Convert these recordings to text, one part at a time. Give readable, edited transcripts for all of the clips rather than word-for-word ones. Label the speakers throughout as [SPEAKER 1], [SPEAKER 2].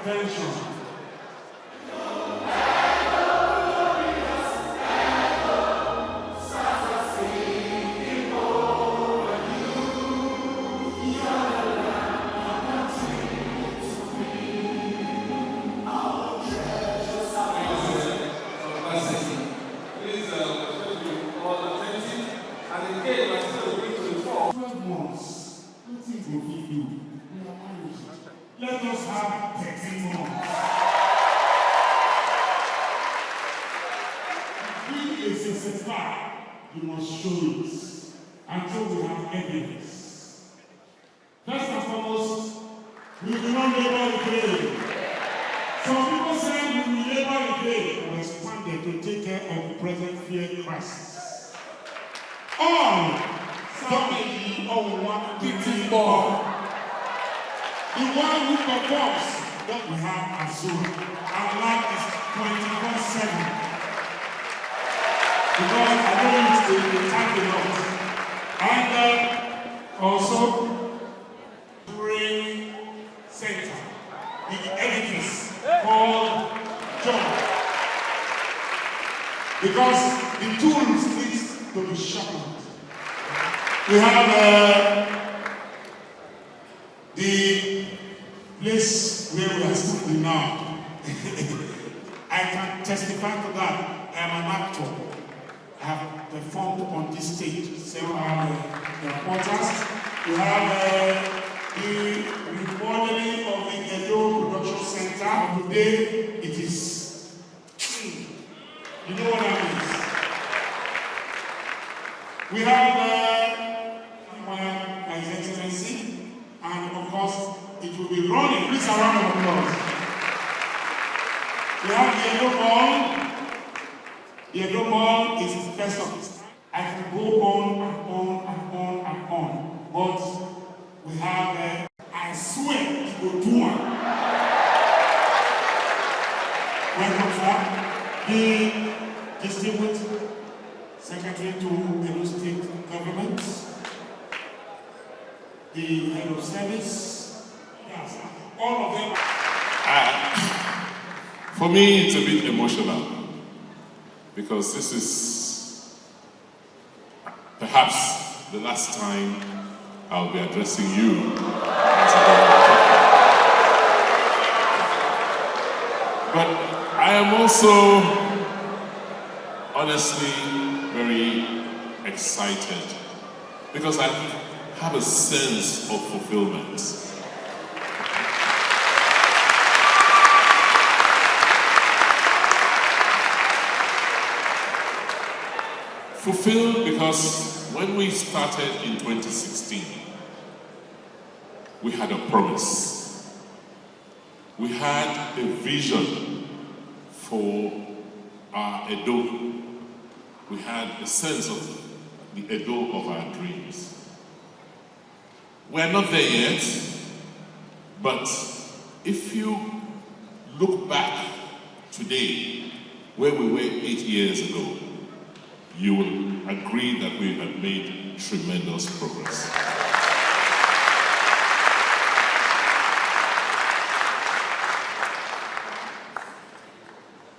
[SPEAKER 1] Attention. Let us have 13 more. Being a successful, you must show it until we have evidence. First and foremost, we do not labor in vain. Some people say we will labor in vain. We expanded to take care of the present fear crisis. All somebody or one people more. The one who performs what we have as soon. Our life is 24/7. Because I don't use the time enough. And also, training center, the edifice called John. Because the tools need to be sharpened. We have the place where we are standing now. I can testify to that. I am an actor. I have performed on this stage. So we have the reporters. We have the remodeling of the Edo Production Center. Today it is you know what that means. We have His Excellency. And of course, it will be running. Please, a round of applause. We have the Edo Ball. The Edo Ball is the first of its time. I can go on and on and on and on. But we have, I swear, it will do one. Welcome, sir. The Distinguished Secretary to Edo State Government. The head of service, yes, all of them.
[SPEAKER 2] For me, it's a bit emotional because this is perhaps the last time I'll be addressing you. But I am also honestly very excited because I have a sense of fulfillment. Fulfilled because when we started in 2016, we had a promise. We had a vision for our Edo. We had a sense of the Edo of our dreams. We're not there yet, but if you look back today, where we were 8 years ago, you will agree that we have made tremendous progress.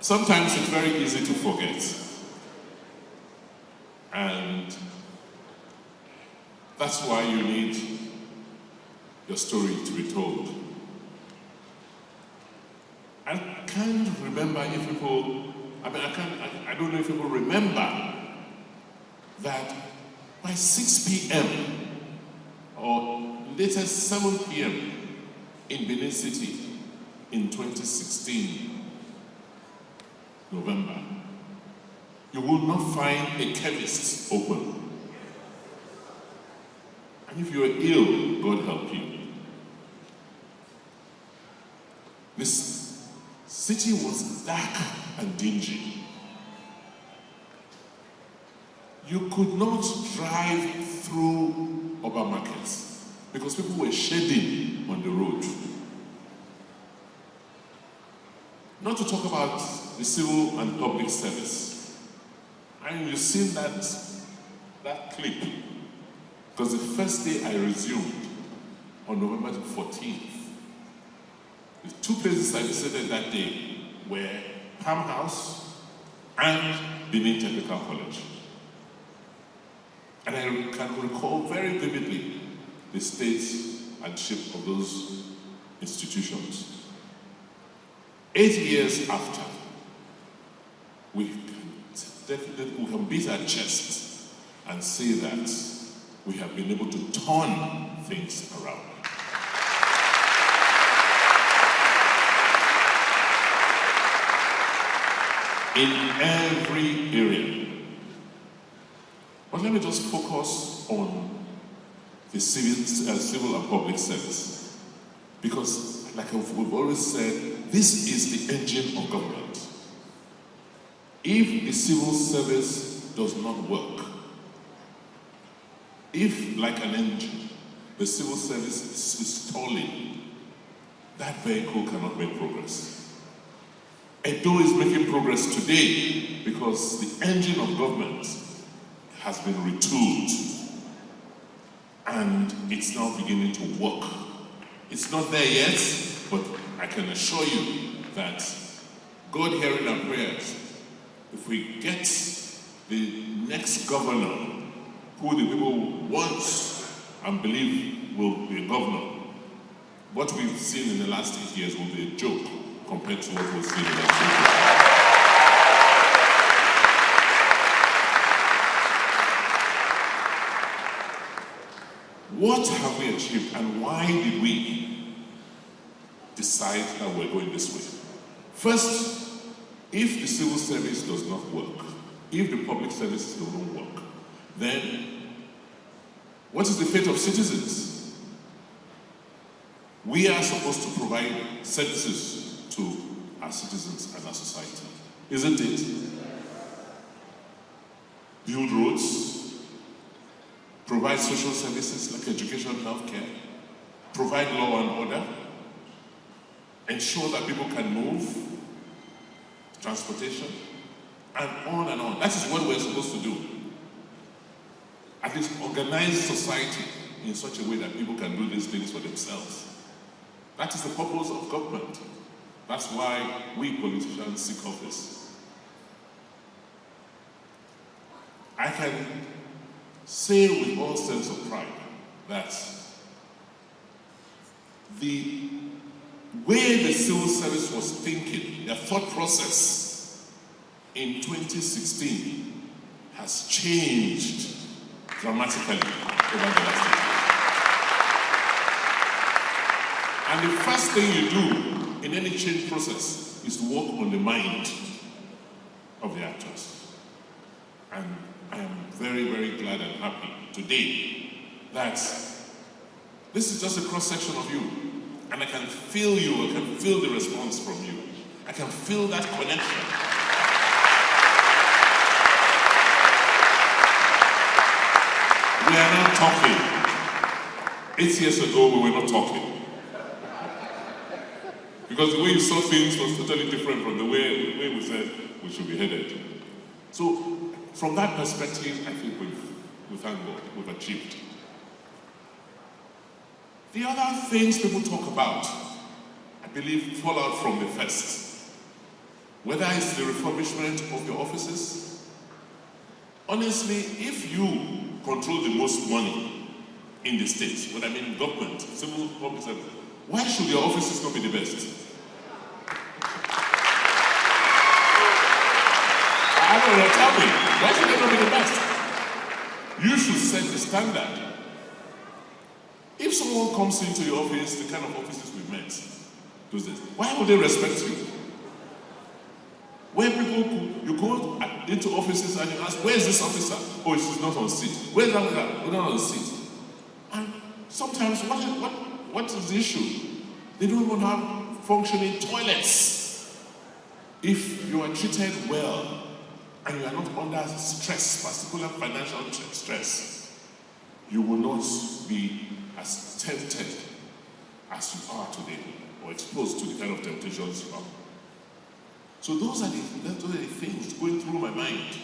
[SPEAKER 2] Sometimes it's very easy to forget. And that's why you need your story to be told. I can't remember if people, I don't know if people remember that by 6 p.m. or latest 7 p.m. in Benin City in 2016, November, you will not find a chemist open. And if you are ill, God help you. This city was dark and dingy. You could not drive through urban markets because people were shedding on the road. Not to talk about the civil and public service. And you've seen that clip because the first day I resumed on November 14th, The two places I visited that day were Palm House and Benin Technical College. And I can recall very vividly the statesmanship of those institutions. 8 years after, we can beat our chest and say that we have been able to turn things around. In every area. But let me just focus on the civil and public service. Because, like we've always said, this is the engine of government. If the civil service does not work, if, like an engine, the civil service is stalling, that vehicle cannot make progress. Edo is making progress today because the engine of government has been retooled and it's now beginning to work. It's not there yet, but I can assure you that God hearing our prayers, if we get the next governor who the people want and believe will be a governor, what we've seen in the last 8 years will be a joke compared to what we'll see in the next 8 years. What have we achieved and why did we decide that we're going this way? First, if the civil service does not work, if the public services don't work, then what is the fate of citizens? We are supposed to provide services to our citizens and our society, isn't it? Build roads, provide social services like education and healthcare, provide law and order, ensure that people can move, transportation, and on and on. That is what we're supposed to do. At least organize society in such a way that people can do these things for themselves. That is the purpose of government. That's why we politicians seek office. I can say with all sense of pride that the way the civil service was thinking, their thought process in 2016 has changed dramatically over the last year. And the first thing you do in any change process is to work on the mind of the actors. And I am very, very glad and happy today that this is just a cross-section of you. And I can feel you, I can feel the response from you. I can feel that connection. We are not talking. 8 years ago, we were not talking. Because the way you saw things was totally different from the way we said we should be headed. So, from that perspective, I think we thank God, we've achieved. The other things people talk about, I believe, fall out from the first. Whether it's the refurbishment of your offices. Honestly, if you control the most money in the state, what I mean government, civil public service, why should your offices not be the best? I don't know, tell me, why should they not be the best? You should set the standard. If someone comes into your office, the kind of offices we've met, those days, why would they respect you? Where people, you go into offices and you ask, where is this officer? Oh, she's not on seat. Where's that guy? We're not on seat. And sometimes, what is the issue? They don't even have functioning toilets. If you are treated well and you are not under stress, particular financial stress, you will not be as tempted as you are today, or exposed to the kind of temptations you are. So those are the things going through my mind.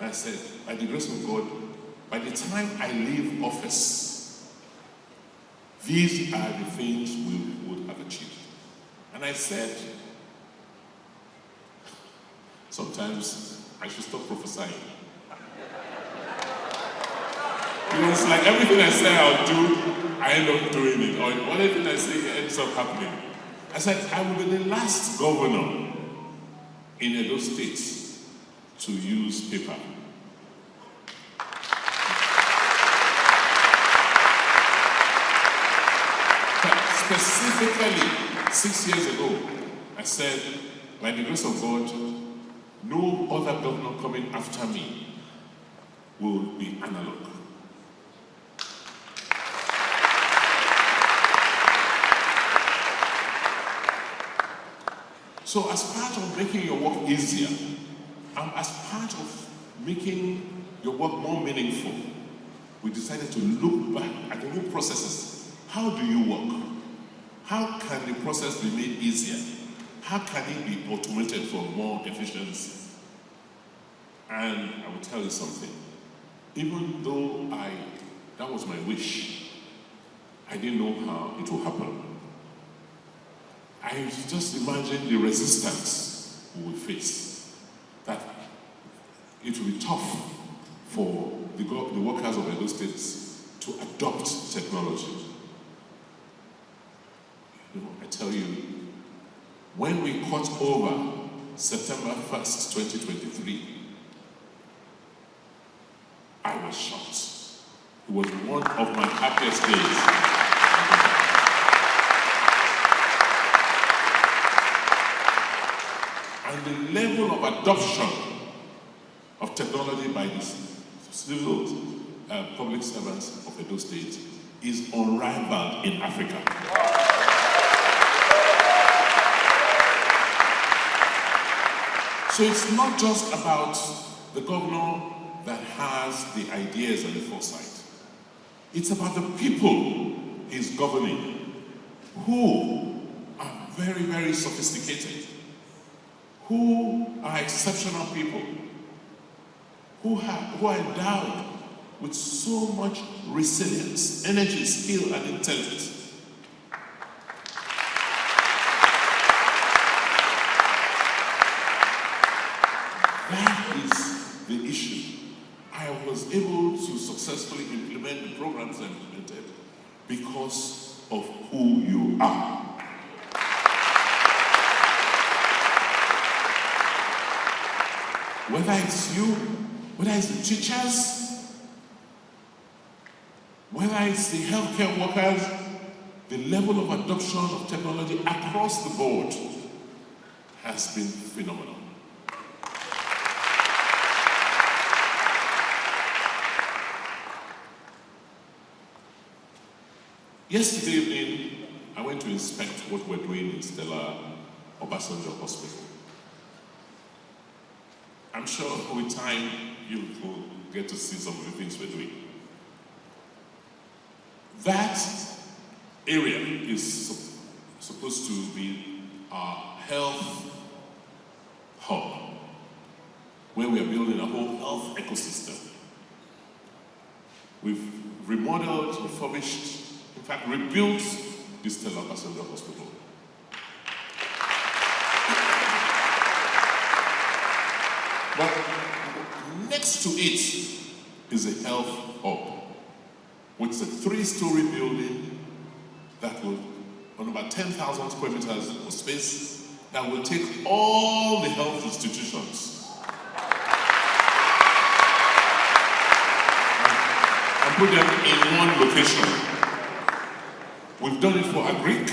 [SPEAKER 2] And I said, by the grace of God, by the time I leave office, these are the things we would have achieved. And I said, sometimes I should stop prophesying. Because like everything I say I'll do, I end up doing it. Or anything I say ends up happening. I said, I will be the last governor in Edo State to use paper. But specifically, 6 years ago, I said, by the grace of God, no other governor coming after me will be analog. So as part of making your work easier, and as part of making your work more meaningful, we decided to look back at the whole processes. How do you work? How can the process be made easier? How can it be automated for more efficiency? And I will tell you something. Even though that was my wish, I didn't know how it will happen. I just imagine the resistance we will face. That it will be tough for the workers of Edo State to adopt technology. I tell you, when we cut over September 1st, 2023, I was shocked. It was one of my happiest days. And the level of adoption of technology by the civil public servants of Edo State is unrivaled in Africa. So it's not just about the governor that has the ideas and the foresight. It's about the people he's governing who are very, very sophisticated, who are exceptional people, who are endowed with so much resilience, energy, skill, and intelligence. That is the issue. I was able to successfully implement the programs I implemented because of who you are. Whether it's you, whether it's the teachers, whether it's the healthcare workers, the level of adoption of technology across the board has been phenomenal. Yesterday evening, I went to inspect what we're doing in Stella Obasanjo Hospital. I'm sure with time you will get to see some of the things we're doing. That area is supposed to be our health hub, where we are building a whole health ecosystem. We've remodeled, refurbished, in fact, rebuilt the Stella Obasanjo Hospital. But next to it is a health hub, which is a 3-story building that will, on about 10,000 square meters of space, that will take all the health institutions and put them in one location. We've done it for agric,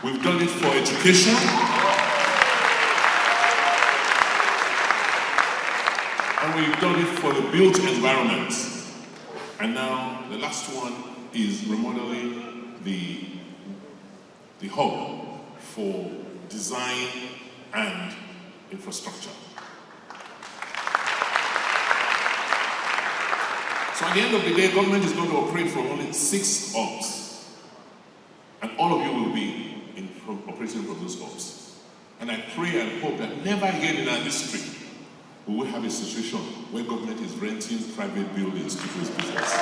[SPEAKER 2] we've done it for education, and we've done it for the built environment. And now the last one is remodeling the hub for design and infrastructure. So at the end of the day, government is going to operate from only 6 hubs. And all of you will be operating from those hubs. And I pray and hope that never again in our history we will have a situation where government is renting private buildings to do its business.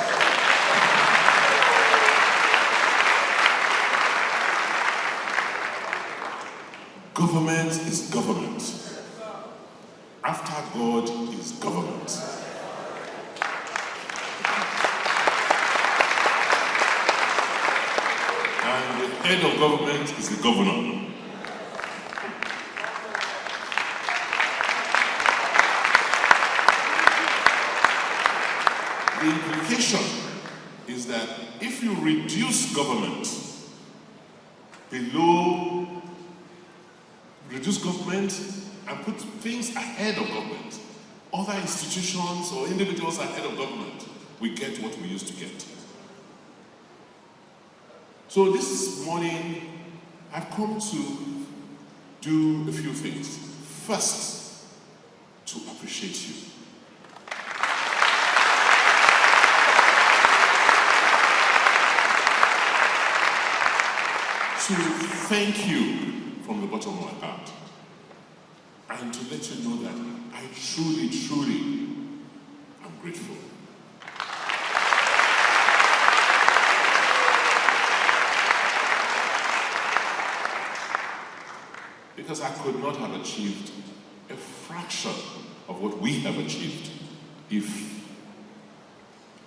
[SPEAKER 2] Government is government. After God is government. And the head of government is the governor. The implication is that if you reduce government and put things ahead of government, other institutions or individuals ahead of government, we get what we used to get. So this morning, I've come to do a few things. First, to appreciate you. To thank you from the bottom of my heart. And to let you know that I truly, truly am grateful. Because I could not have achieved a fraction of what we have achieved if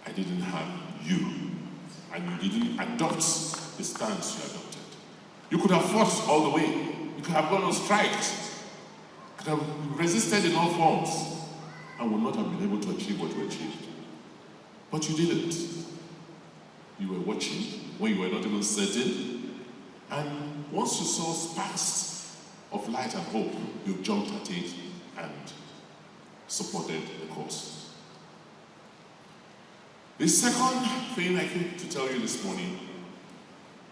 [SPEAKER 2] I didn't have you and you didn't adopt the stance you adopted. You could have fought all the way. You could have gone on strikes. You could have resisted in all forms and would not have been able to achieve what you achieved. But you didn't. You were watching when you were not even certain. And once you saw sparks of light and hope, you jumped at it and supported the cause. The second thing I came to tell you this morning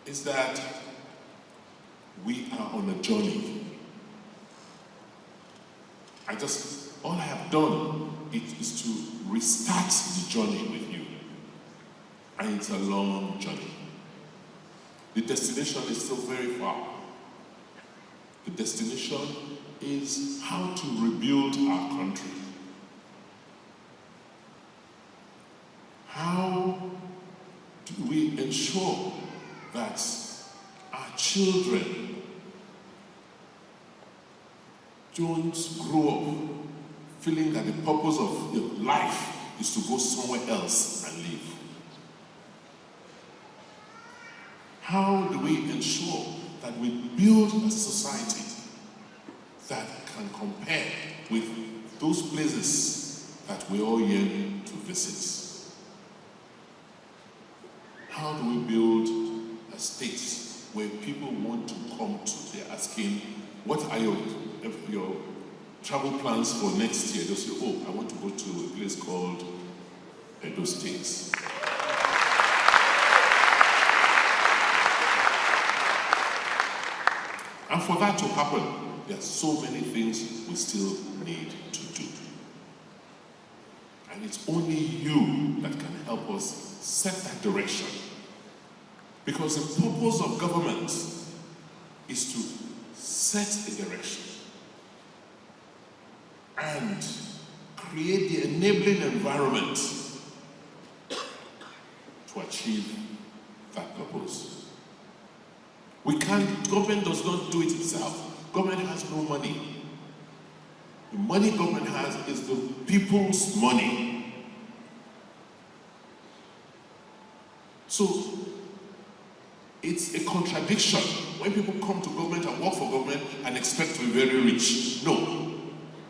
[SPEAKER 2] is that we are on a journey. All I have done is to restart the journey with you. And it's a long journey. The destination is still very far. The destination is how to rebuild our country. How do we ensure that our children don't grow up feeling that the purpose of their life is to go somewhere else and live? How do we ensure that we build a society that can compare with those places that we all yearn to visit? How do we build a state where people want to come to? They're asking, what are your travel plans for next year? They'll say, oh, I want to go to a place called Edo State. And for that to happen, there are so many things we still need to do. And it's only you that can help us set that direction. Because the purpose of government is to set a direction and create the enabling environment to achieve that purpose. Government does not do it itself. Government has no money. The money government has is the people's money. So, it's a contradiction when people come to government and work for government and expect to be very rich. No.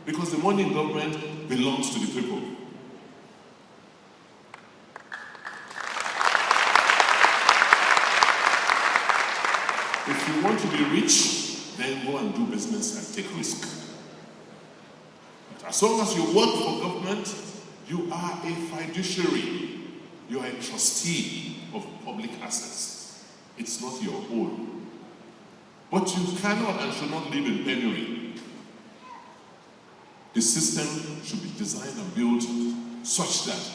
[SPEAKER 2] Because the money in government belongs to the people. If you want to be rich, then go and do business and take risk. But as long as you work for government, you are a fiduciary. You are a trustee of public assets. It's not your own. But you cannot and should not live in penury. The system should be designed and built such that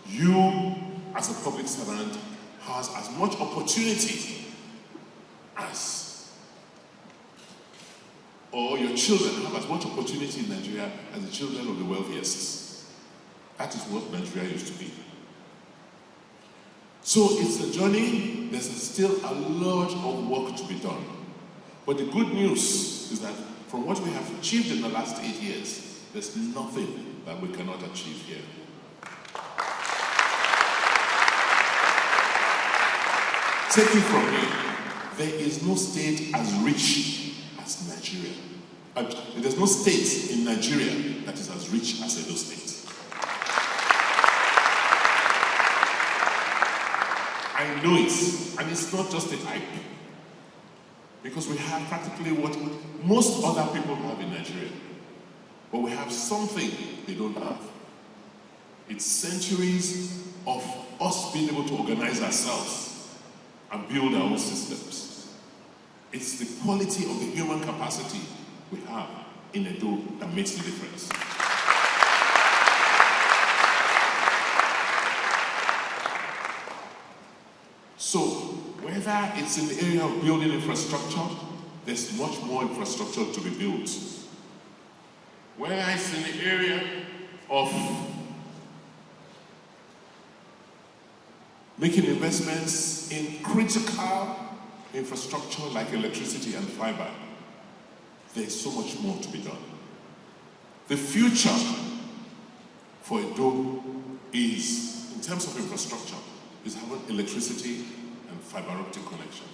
[SPEAKER 2] you, as a public servant, has as much opportunity or your children have as much opportunity in Nigeria as the children of the wealthiest. That is what Nigeria used to be. So it's a journey. There's still a lot of work to be done. But the good news is that from what we have achieved in the last 8 years, there's nothing that we cannot achieve here. Take it from me, there is no state as rich as Nigeria. There's no state in Nigeria that is as rich as Edo State. I know it, and it's not just a hype. Because we have practically what most other people have in Nigeria. But we have something they don't have. It's centuries of us being able to organize ourselves and build our own systems. It's the quality of the human capacity we have in Edo that makes the difference. So, whether it's in the area of building infrastructure, there's much more infrastructure to be built. Whether it's in the area of making investments in critical infrastructure like electricity and fiber, there's so much more to be done. The future for Edo is, in terms of infrastructure, is having electricity and fiber optic connection.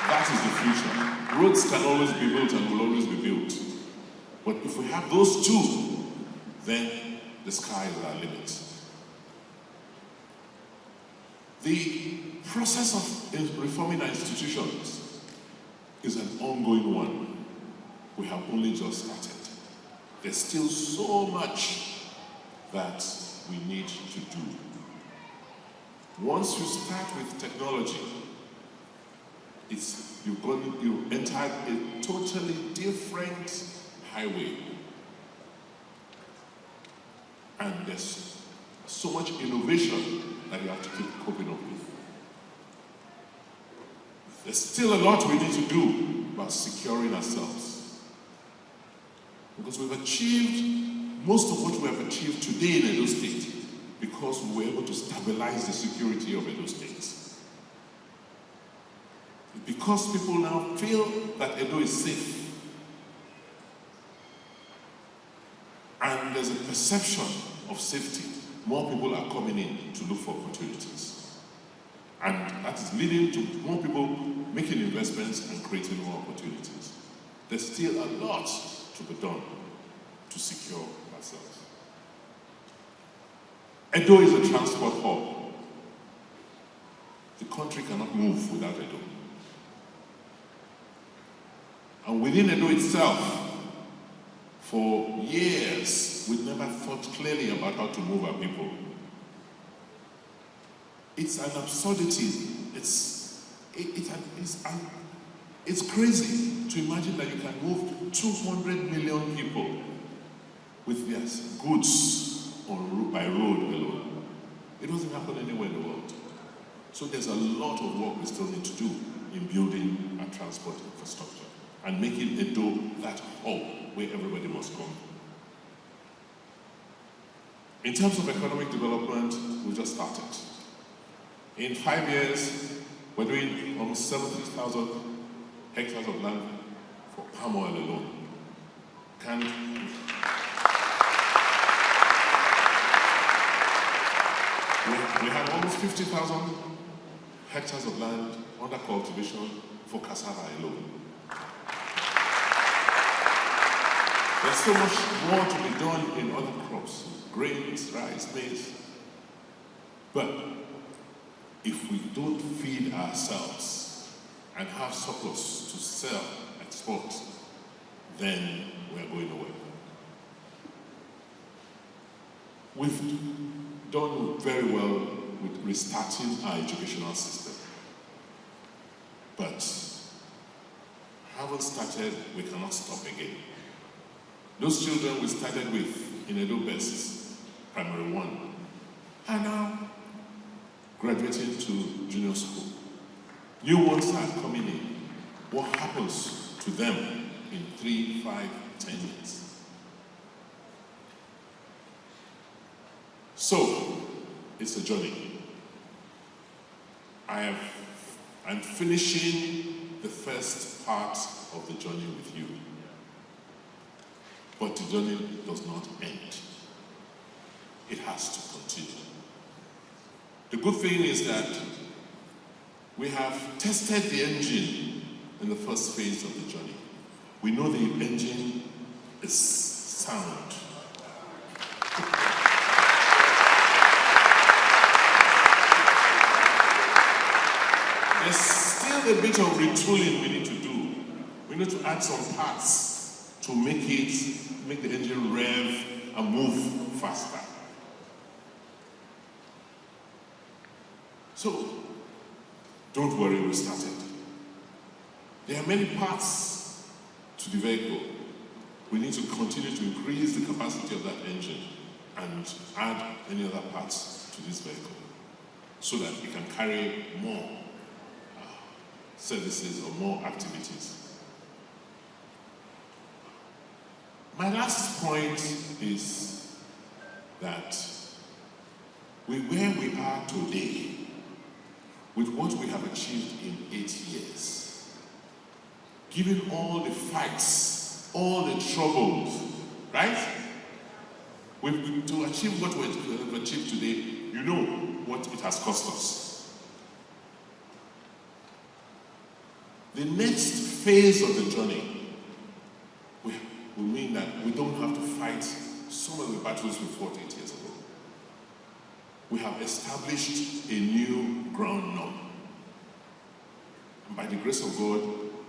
[SPEAKER 2] That is the future. Roads can always be built and will always be built. But if we have those two, then the sky is our limit. The process of reforming our institutions is an ongoing one. We have only just started. There's still so much that we need to do. Once you start with technology, you enter a totally different highway. And there's so much innovation that you have to keep coping up with. There's still a lot we need to do about securing ourselves. Because we've achieved most of what we have achieved today in Edo State because we were able to stabilize the security of Edo State. Because people now feel that Edo is safe. And there's a perception of safety. More people are coming in to look for opportunities. And that is leading to more people making investments and creating more opportunities. There's still a lot to be done to secure ourselves. Edo is a transport hub. The country cannot move without Edo. And within Edo itself, for years, we never thought clearly about how to move our people. It's an absurdity. It's crazy to imagine that you can move 200 million people with their goods by road alone. It doesn't happen anywhere in the world. So there's a lot of work we still need to do in building our transport infrastructure and making Edo that hub where everybody must come. In terms of economic development, we just started. In 5 years, we're doing almost 70,000 hectares of land for palm oil alone. We have almost 50,000 hectares of land under cultivation for cassava alone. There's so much more to be done in other crops, grains, rice, maize. But if we don't feed ourselves and have surplus to sell, export, then we're going nowhere. We've done very well with restarting our educational system. But having started, we cannot stop again. Those children we started with in Edo Best, Primary 1, are now graduating to junior school. New ones are coming in. What happens to them in 3, 5, 10 years? So, it's a journey. I'm finishing the first part of the journey with you. But the journey does not end. It has to continue. The good thing is that we have tested the engine in the first phase of the journey. We know the engine is sound. There's still a bit of retooling we need to do. We need to add some parts to make the engine rev and move faster. So, don't worry, we started. There are many parts to the vehicle. We need to continue to increase the capacity of that engine and add any other parts to this vehicle so that it can carry more services or more activities. My last point is that where we are today, with what we have achieved in 8 years, given all the fights, all the troubles, right? To achieve what we have achieved today, you know what it has cost us. The next phase of the journey will mean that we don't have to fight some of the battles we fought 8 years ago. We have established a new ground norm. And by the grace of God,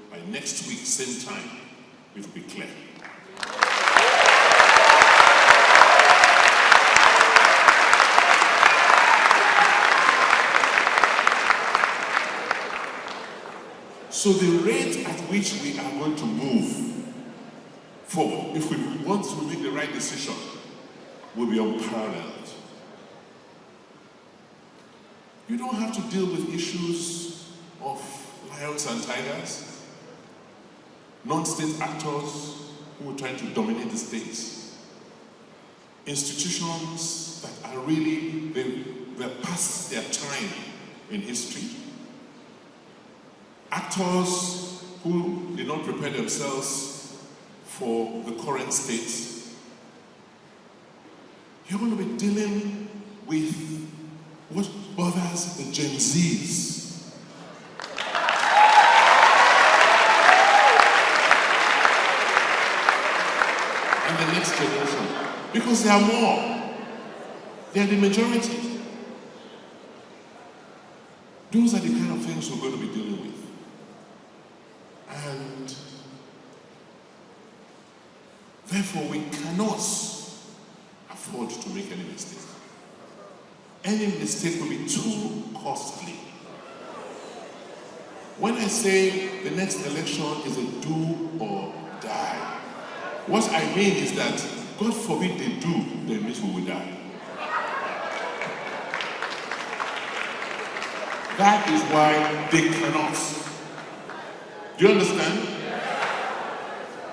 [SPEAKER 2] by next week, same time, it will be clear. So the rate at which we are going to move forward, if we want to make the right decision, will be unparalleled. You don't have to deal with issues of lions and tigers, non-state actors who are trying to dominate the states, institutions that are really, they're past their time in history, actors who did not prepare themselves for the current state. You're going to be dealing with what bothers the Gen Zs. And the next generation. Because they are more. They are the majority. Those are the kind of things we're going to be dealing with. And therefore we cannot afford to make any mistake. Any mistake will be too costly. When I say the next election is a do or die, what I mean is that, God forbid they do, then this will die. That is why they cannot. Do you understand?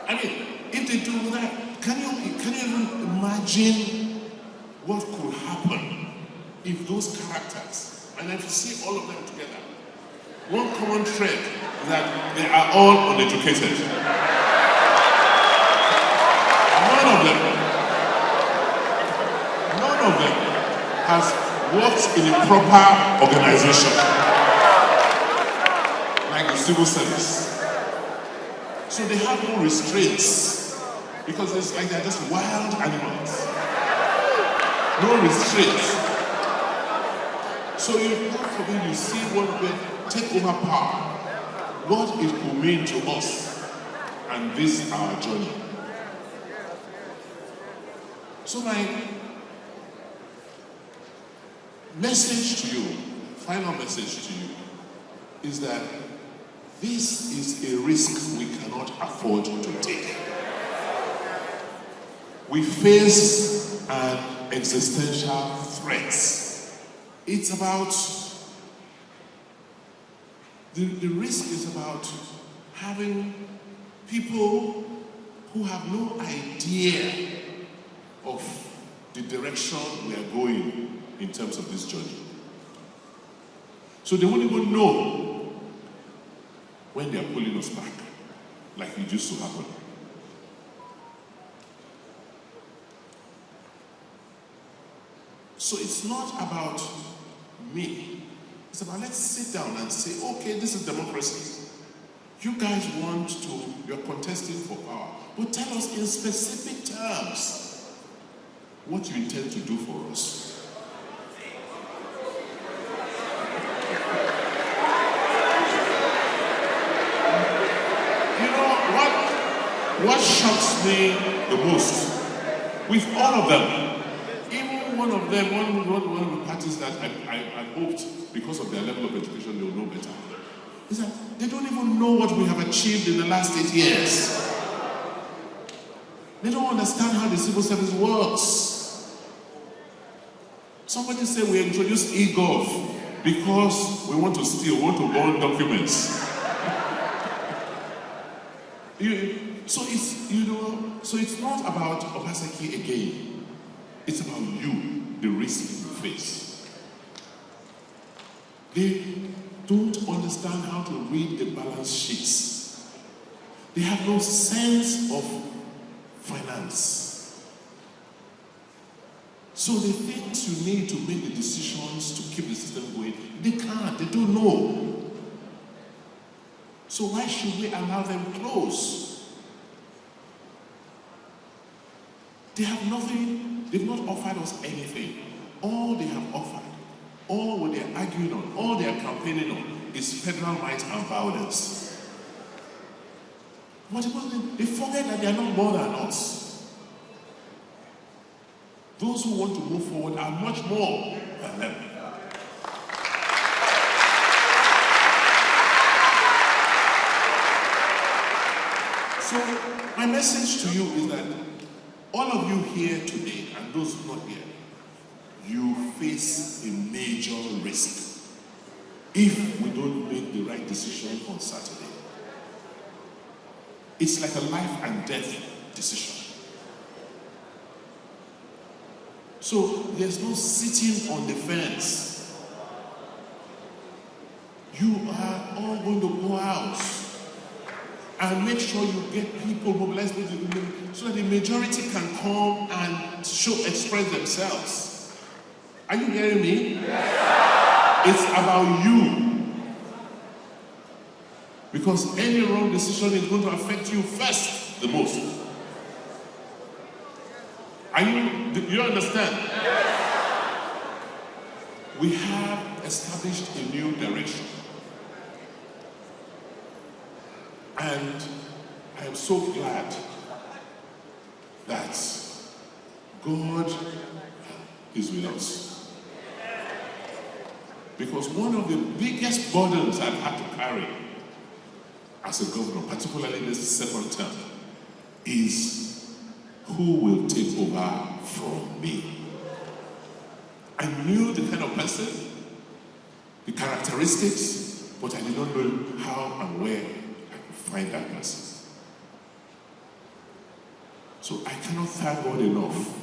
[SPEAKER 2] I mean, if they do that, can you even imagine what could happen if those characters, and if you see all of them together, one common thread is that they are all uneducated. None of them has worked in a proper organization, like the civil service. So they have no restraints, because it's like they're just wild animals. No restraints. So you see one of them take over power, what it will mean to us, and this is our journey. So my message to you, final message to you, is that this is a risk we cannot afford to take. We face an existential threat. It's about, the risk is about having people who have no idea of the direction we are going in terms of this journey. So they won't even know when they are pulling us back, like it used to happen. So it's not about me. It's about, let's sit down and say, okay, this is democracy. You guys you're contesting for power, but tell us in specific terms what you intend to do for us. You know, what shocks me the most, with all of them, even one of the parties that I hoped, because of their level of education, they will know better, is that they don't even know what we have achieved in the last 8 years. They don't understand how the civil service works. Somebody said we introduced e-gov because we want to steal, we want to burn documents. So it's not about Obaseki again. It's about you, the risk you face. They don't understand how to read the balance sheets. They have no sense of finance. So the things you need to make the decisions to keep the system going, they can't, they don't know. So why should we allow them close? They have nothing, they've not offered us anything. All they have offered, all what they're arguing on, all they're campaigning on is federal rights and violence. But they forget that they are not more than us. Those who want to move forward are much more than them. So my message to you is that all of you here today, and those who are not here, you face a major risk if we don't make the right decision on Saturday. It's like a life and death decision. So there's no sitting on the fence. You are all going to go out and make sure you get people mobilized so that the majority can come and express themselves. Are you hearing me? Yes. It's about you. Because any wrong decision is going to affect you first, the most. Do you understand? Yes. We have established a new direction. And I am so glad that God is with us. Because one of the biggest burdens I've had to carry as a governor, particularly this second term, is who will take over from me. I knew the kind of person, the characteristics, but I did not know how and where I could find that person. So I cannot thank God enough.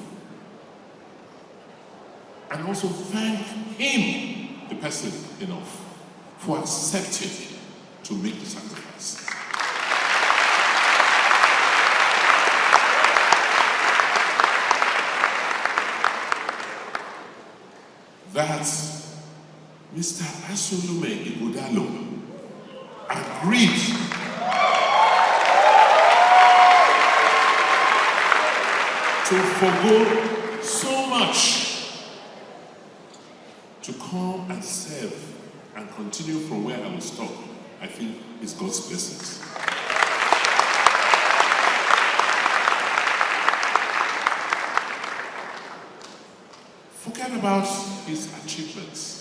[SPEAKER 2] And also thank him, the person, enough for accepting to make the sacrifice. That Mr. Asolume Ighodalo agreed to forgo so much to come and serve and continue from where I was stopped. I think it's God's blessings. Forget about his achievements.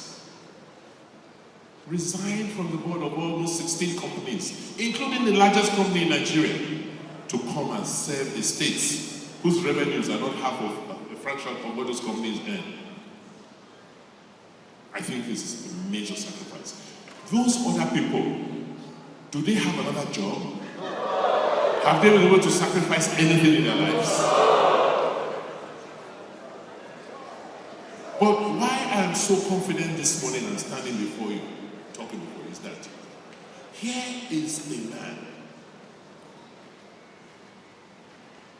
[SPEAKER 2] Resigned from the board of almost 16 companies, including the largest company in Nigeria, to come and serve the states whose revenues are not half of a fraction of what those companies earn. I think this is a major sacrifice. Those other people, do they have another job? Have they been able to sacrifice anything in their lives? But why I am so confident this morning and standing before you talking before is that here is a man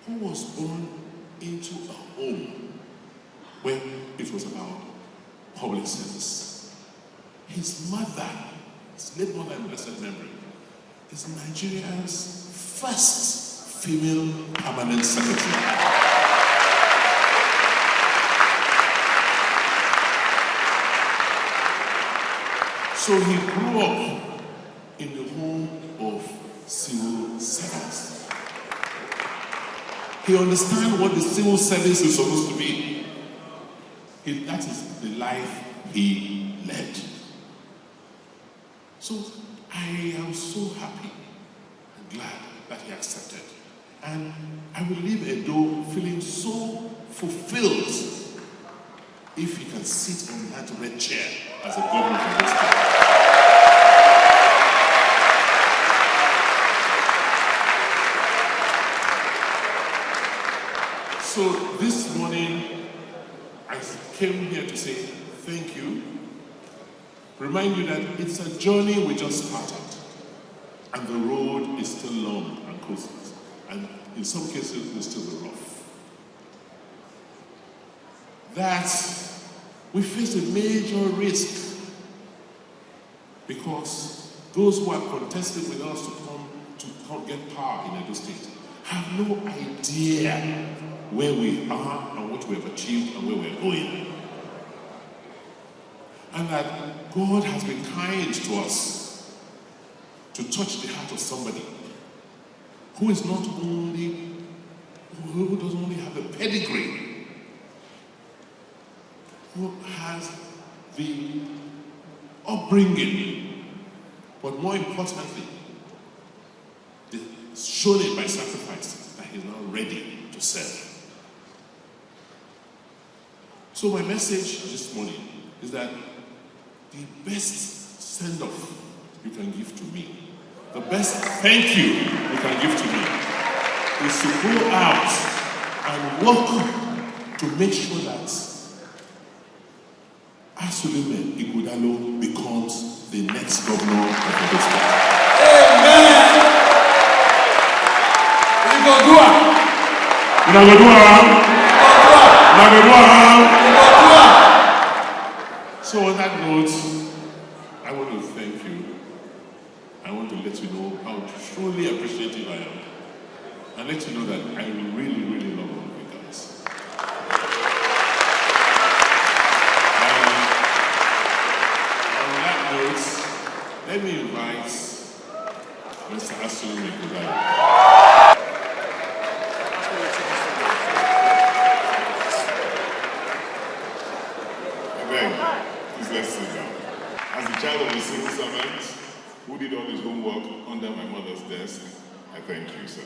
[SPEAKER 2] who was born into a home where it was about public service. His mother, his late mother in blessed memory, is Nigeria's first female permanent secretary. So he grew up in the home of civil servants. He understands what the civil service is supposed to be. That is the life he led. So I am so happy and glad that he accepted. And I will leave Edo feeling so fulfilled if he can sit on that red chair as a governor of this state. So this morning, I came here to say thank you. Remind you that it's a journey we just started. And the road is still long and cozy. And in some cases, it's still rough. That we face a major risk because those who are contesting with us to come get power in Edo State have no idea where we are and what we have achieved and where we're going. And that God has been kind to us to touch the heart of somebody who is not only, who doesn't only have the pedigree, who has the upbringing, but more importantly, shown it by sacrifice that he's now ready to serve. So my message this morning is that the best send-off you can give to me, the best thank you can give to me, is to go out and work to make sure that Asuleme Ighodalo becomes the next governor of Edo State. Amen! So on that note, I want to thank you. I want to let you know how truly appreciative I am. And let you know that I really, really love all of you guys. On that note, let me invite Mr. Asuleme Ighodalo. Let's sit down. As a child of a civil servant who did all his homework under my mother's desk, I thank you, sir.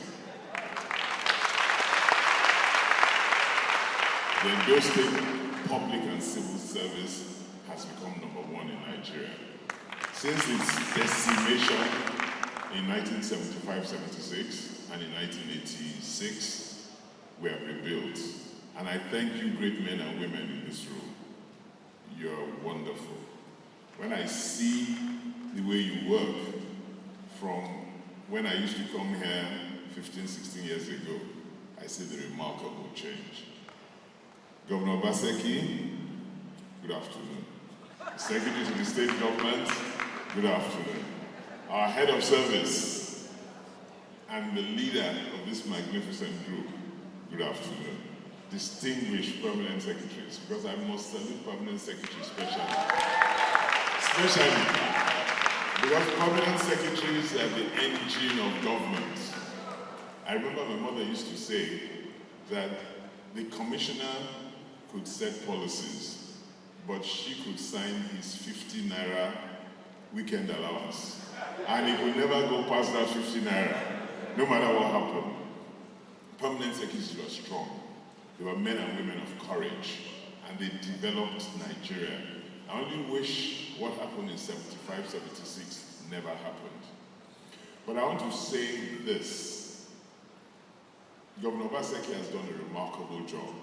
[SPEAKER 2] The Edo State Public and Civil Service has become #1 in Nigeria. Since its decimation in 1975-76 and in 1986, we have rebuilt. And I thank you, great men and women in this room. You're wonderful. When I see the way you work from when I used to come here 15, 16 years ago, I see the remarkable change. Governor Obaseki, good afternoon. Secretary to the State Government, good afternoon. Our head of service and the leader of this magnificent group, good afternoon. Distinguished permanent secretaries, because I must salute permanent secretaries especially because permanent secretaries are the engine of government. I remember my mother used to say that the commissioner could set policies, but she could sign his 50 naira weekend allowance, and he could never go past that 50 naira, no matter what happened. Permanent secretaries were strong. They were men and women of courage, and they developed Nigeria. I only wish what happened in 75, 76 never happened. But I want to say this. Governor Obaseki has done a remarkable job.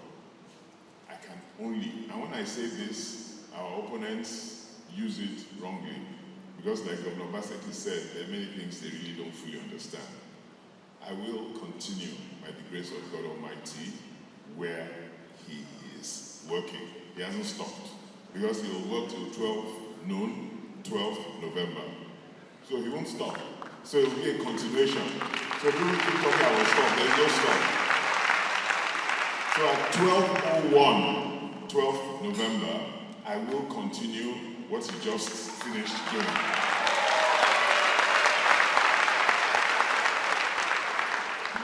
[SPEAKER 2] I can only, and when I say this, our opponents use it wrongly,
[SPEAKER 3] because like Governor Obaseki said, there are many things they really don't fully understand. I will continue, by the grace of God Almighty, where he is working. He hasn't stopped, because he will work till 12 noon, 12th November. So he won't stop. So it will be a continuation. So people keep talking about stop, there is no stop. So at 12:01, 12th November, I will continue what he just finished doing.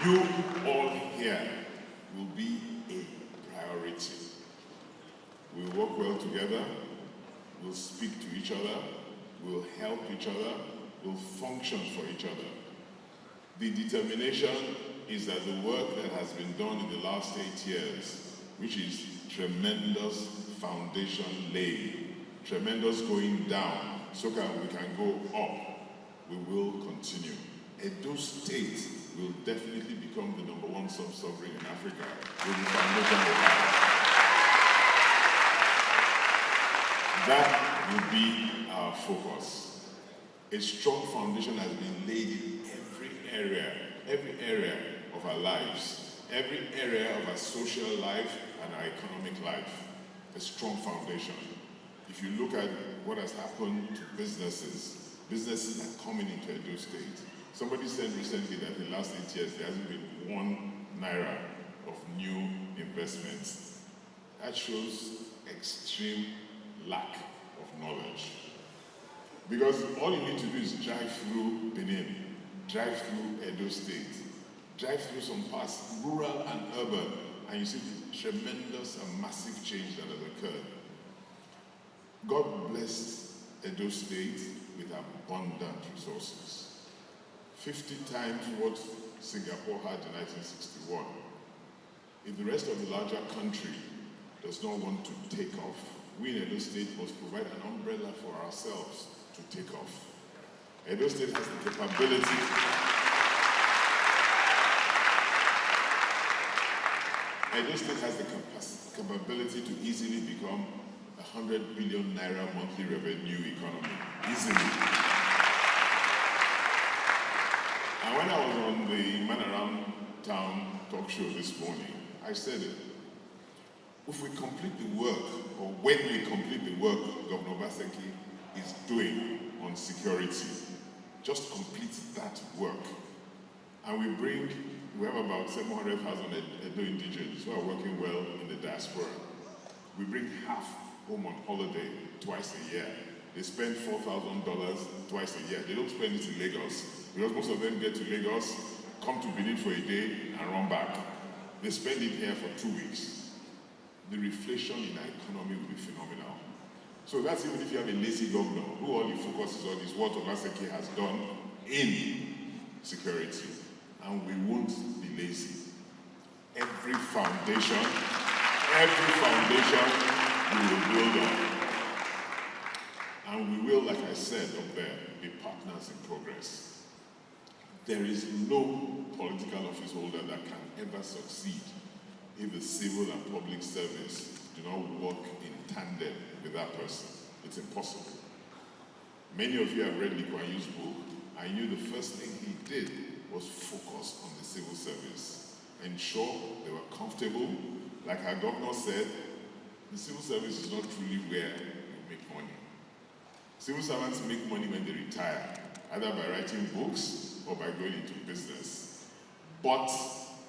[SPEAKER 3] You all here will be a priority. We'll work well together, we'll speak to each other, we'll help each other, we'll function for each other. The determination is that the work that has been done in the last 8 years, which is tremendous foundation laying, tremendous going down, so that we can go up, we will continue. Edo State will definitely become the #1 sub-sovereign in Africa with the foundation we have. That will be our focus. A strong foundation has been laid in every area of our lives, every area of our social life and our economic life. A strong foundation. If you look at what has happened to businesses are coming into Edo State. Somebody said recently that in the last 8 years there hasn't been 1 naira of new investments. That shows extreme lack of knowledge. Because all you need to do is drive through Benin, drive through Edo State, drive through some parts, rural and urban, and you see the tremendous and massive change that has occurred. God blessed Edo State with abundant resources. 50 times what Singapore had in 1961. If the rest of the larger country does not want to take off, we in Edo State must provide an umbrella for ourselves to take off. Edo State has the capability capability to easily become a 100 billion naira monthly revenue economy. Easily. And when I was on the Man Around Town talk show this morning, I said it. If we complete the work, or when we complete the work Governor Obaseki is doing on security, just complete that work. And we have about 700,000 Edo indigenes who are working well in the diaspora. We bring half home on holiday twice a year. They spend $4,000 twice a year. They don't spend it in Lagos, because most of them get to Lagos, come to Benin for a day, and run back. They spend it here for 2 weeks. The reflation in our economy will be phenomenal. So that's even if you have a lazy governor, who all he focuses on is what Obaseki has done in security. And we won't be lazy. Every foundation we will build on. And we will, like I said up there, be partners in progress. There is no political office holder that can ever succeed if the civil and public service do not work in tandem with that person. It's impossible. Many of you have read Lee Kuan Yew's book. I knew the first thing he did was focus on the civil service. Ensure they were comfortable. Like our governor said, the civil service is not truly where you make money. Civil servants make money when they retire, either by writing books or by going into business. But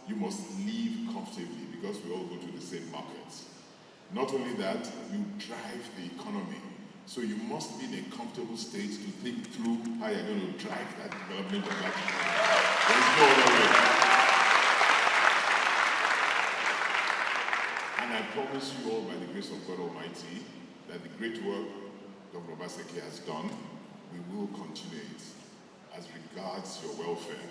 [SPEAKER 3] you must live comfortably, because we all go to the same markets. Not only that, you drive the economy. So you must be in a comfortable state to think through how you're going to drive that development of that economy. There's no other way. And I promise you all, by the grace of God Almighty, that the great work Governor Obaseki has done, we will continue it as regards your welfare.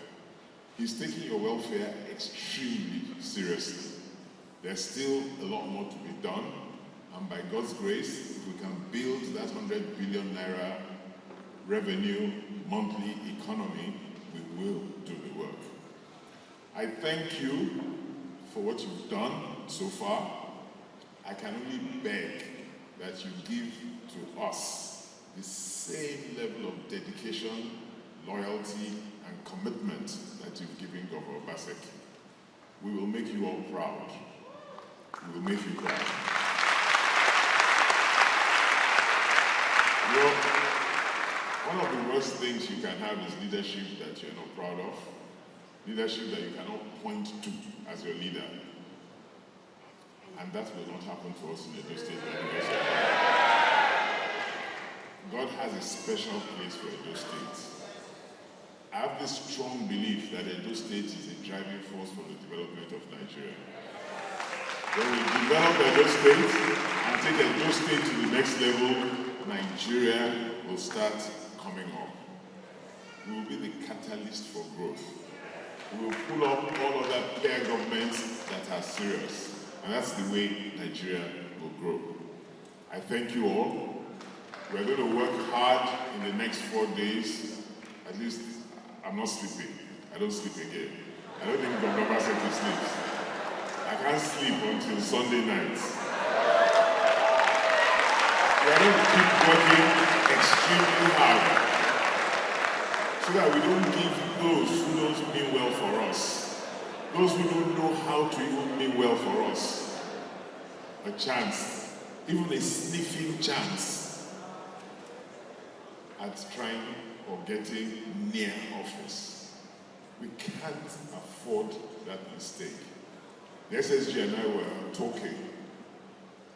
[SPEAKER 3] He's taking your welfare extremely seriously. There's still a lot more to be done, and by God's grace, if we can build that 100 billion naira revenue monthly economy, we will do the work. I thank you for what you've done so far. I can only beg that you give to us the same level of dedication, loyalty, and commitment that you've given Governor Obaseki. We will make you all proud. We will make you proud. You know, one of the worst things you can have is leadership that you're not proud of. Leadership that you cannot point to as your leader. And that will not happen for us in Edo State. God has a special place for Edo State. I have this strong belief that Edo State is a driving force for the development of Nigeria. When we develop Edo State and take Edo State to the next level, Nigeria will start coming up. We will be the catalyst for growth. We will pull up all other peer governments that are serious. And that's the way Nigeria will grow. I thank you all. We're going to work hard in the next 4 days. At least, I'm not sleeping. I don't sleep again. I don't think Governor Obaseki sleeps. I can't sleep until Sunday night. We're going to keep working extremely hard so that we don't give those who don't mean well for us, those who don't know how to even mean well for us, a chance, even a sniffing chance at trying or getting near office. We can't afford that mistake. The SSG and I were talking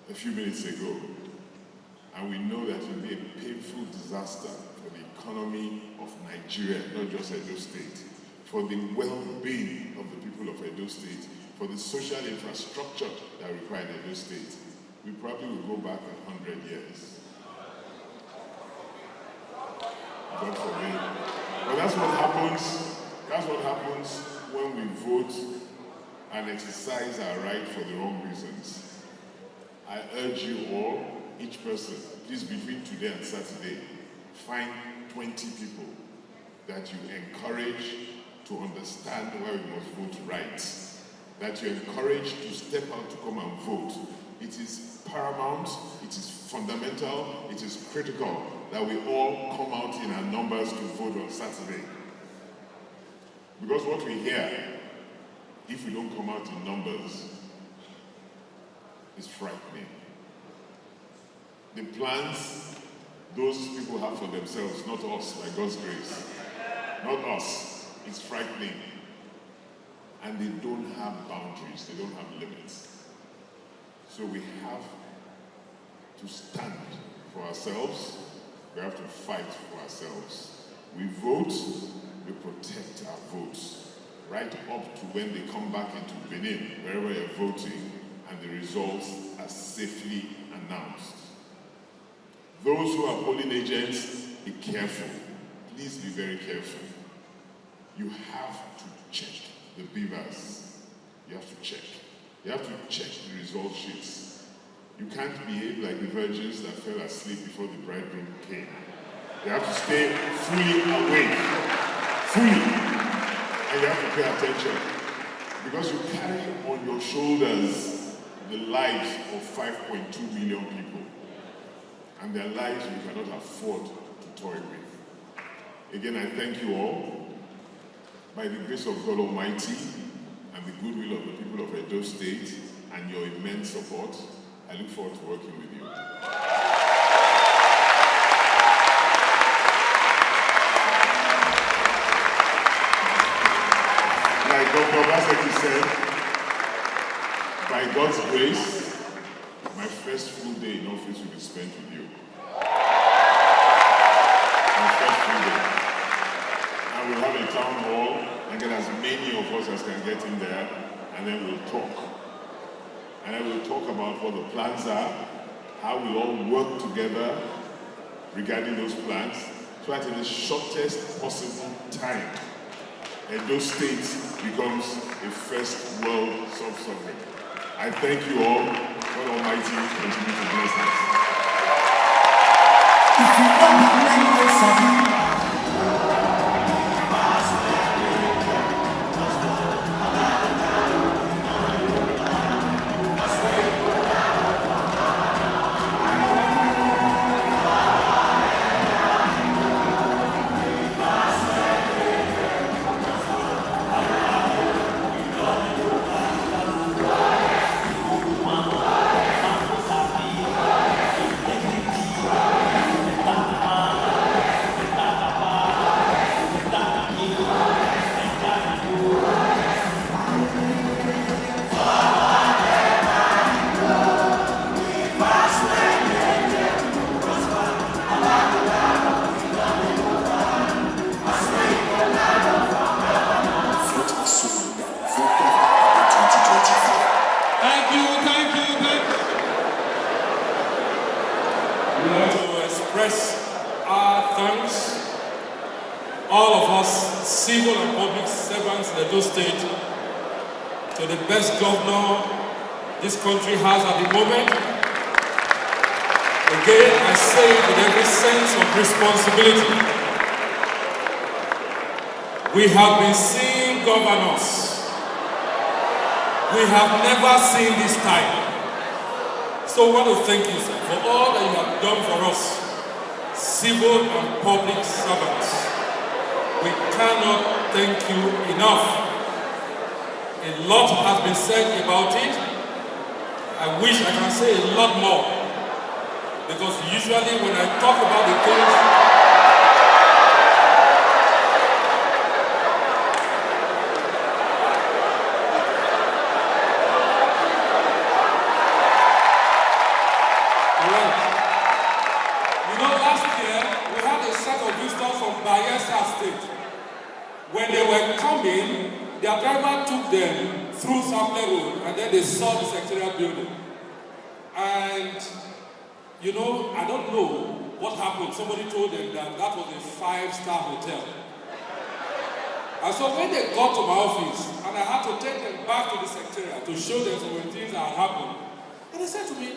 [SPEAKER 3] a few minutes ago, and we know that it will be a painful disaster for the economy of Nigeria, not just Edo State, for the well-being of the people of Edo State, for the social infrastructure that requires Edo State. We probably will go back 100 years. God forbid. But that's what happens. That's what happens when we vote and exercise our right for the wrong reasons. I urge you all, each person, please between today and Saturday, find 20 people that you encourage to understand why we must vote right. That you encourage to step out to come and vote. It is paramount, it is fundamental, it is critical that we all come out in our numbers to vote on Saturday. Because what we hear, if we don't come out in numbers, is frightening. The plans those people have for themselves, not us, by God's grace. Not us. It's frightening. And they don't have boundaries, they don't have limits. So we have to stand for ourselves, we have to fight for ourselves. We vote, we protect our votes, right up to when they come back into Benin, wherever you're voting, and the results are safely announced. Those who are polling agents, be careful. Please be very careful. You have to check the beavers. You have to check. You have to check the result sheets. You can't behave like the virgins that fell asleep before the bridegroom came. You have to stay fully awake. Fully. And you have to pay attention. Because you carry on your shoulders the lives of 5.2 million people. And their lives we cannot afford to toy with. Again, I thank you all. By the grace of God Almighty and the goodwill of the people of Edo State and your immense support, I look forward to working with you. Like Dr. Obaseki said, by God's grace, my first full day in office will be spent with you. My first full day. And we'll have a town hall and get as many of us as can get in there, and then we'll talk. And then we'll talk about what the plans are, how we all work together regarding those plans, so that in the shortest possible time, Edo State becomes a first world sub-sovereign. I thank you all. God Almighty continue to bless us. If you don't
[SPEAKER 4] all of us civil and public servants in Edo State to the best governor this country has at the moment. Again, I say it with every sense of responsibility. We have been seeing governors. We have never seen this type. So I want to thank you, sir, for all that you have done for us, civil and public servants. We cannot thank you enough. A lot has been said about it. I wish I can say a lot more. Because usually when I talk about the things, when they were coming, their driver took them through Sample Road and then they saw the secretariat building. And, you know, I don't know what happened. Somebody told them that that was a 5-star hotel. And so when they got to my office, and I had to take them back to the secretariat to show them some of the things that had happened. And they said to me,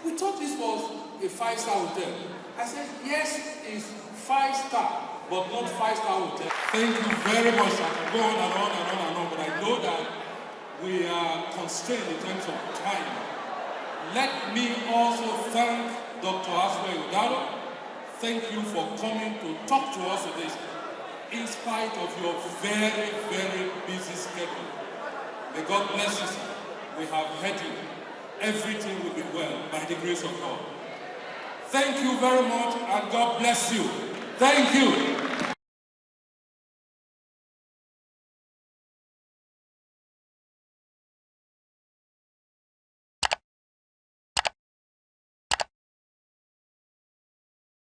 [SPEAKER 4] we thought this was a 5-star hotel. I said, yes, it's 5-star. But not 5-star hotel. Thank you very much. I can go on and on and on and on, but I know that we are constrained in terms of time. Let me also thank Dr. Asma Udalo. Thank you for coming to talk to us today, in spite of your very, very busy schedule. May God bless you, sir. We have heard you. Everything will be well by the grace of God. Thank you very much, and God bless you. Thank you.